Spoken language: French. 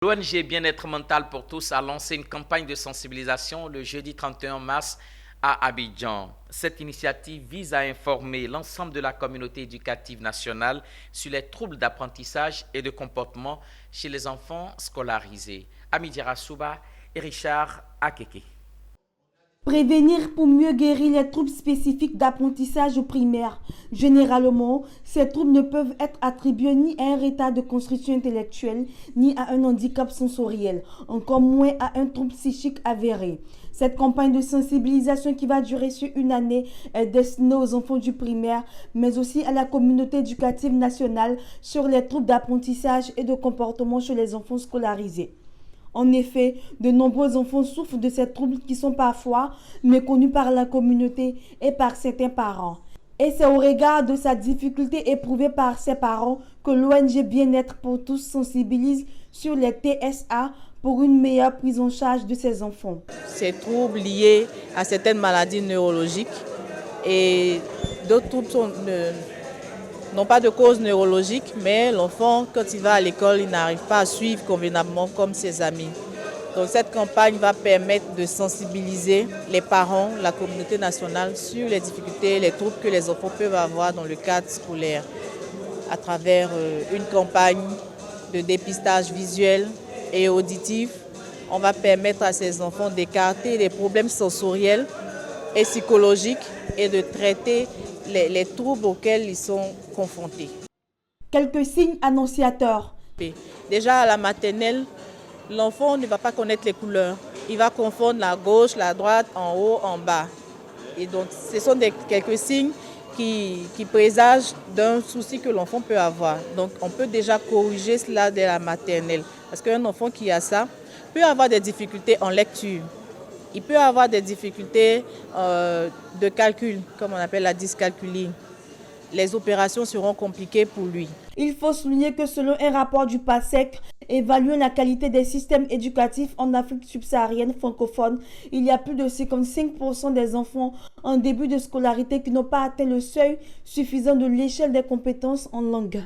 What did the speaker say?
L'ONG Bien-être mental pour tous a lancé une campagne de sensibilisation le jeudi 31 mars à Abidjan. Cette initiative vise à informer l'ensemble de la communauté éducative nationale sur les troubles d'apprentissage et de comportement chez les enfants scolarisés. Amidjara Souba et Richard Akeke. Prévenir pour mieux guérir les troubles spécifiques d'apprentissage au primaire. Généralement, ces troubles ne peuvent être attribués ni à un retard de construction intellectuelle, ni à un handicap sensoriel, encore moins à un trouble psychique avéré. Cette campagne de sensibilisation qui va durer sur une année est destinée aux enfants du primaire, mais aussi à la communauté éducative nationale sur les troubles d'apprentissage et de comportement chez les enfants scolarisés. En effet, de nombreux enfants souffrent de ces troubles qui sont parfois méconnus par la communauté et par certains parents. Et c'est au regard de sa difficulté éprouvée par ses parents que l'ONG Bien-être pour tous sensibilise sur les TSA pour une meilleure prise en charge de ces enfants. Ces troubles liés à certaines maladies neurologiques et d'autres troubles n'ont pas de cause neurologique, mais l'enfant, quand il va à l'école, il n'arrive pas à suivre convenablement comme ses amis. Donc cette campagne va permettre de sensibiliser les parents, la communauté nationale sur les difficultés, les troubles que les enfants peuvent avoir dans le cadre scolaire à travers une campagne de dépistage visuel et auditif. On va permettre à ces enfants d'écarter les problèmes sensoriels et psychologiques et de traiter les troubles auxquels ils sont confrontés. Quelques signes annonciateurs. Déjà à la maternelle, l'enfant ne va pas connaître les couleurs. Il va confondre la gauche, la droite, en haut, en bas. Et donc ce sont quelques signes qui présagent d'un souci que l'enfant peut avoir. Donc on peut déjà corriger cela dès la maternelle. Parce qu'un enfant qui a ça peut avoir des difficultés en lecture. Il peut avoir des difficultés de calcul, comme on appelle la dyscalculie. Les opérations seront compliquées pour lui. Il faut souligner que selon un rapport du PASEC évaluant la qualité des systèmes éducatifs en Afrique subsaharienne francophone, il y a plus de 55% des enfants en début de scolarité qui n'ont pas atteint le seuil suffisant de l'échelle des compétences en langue.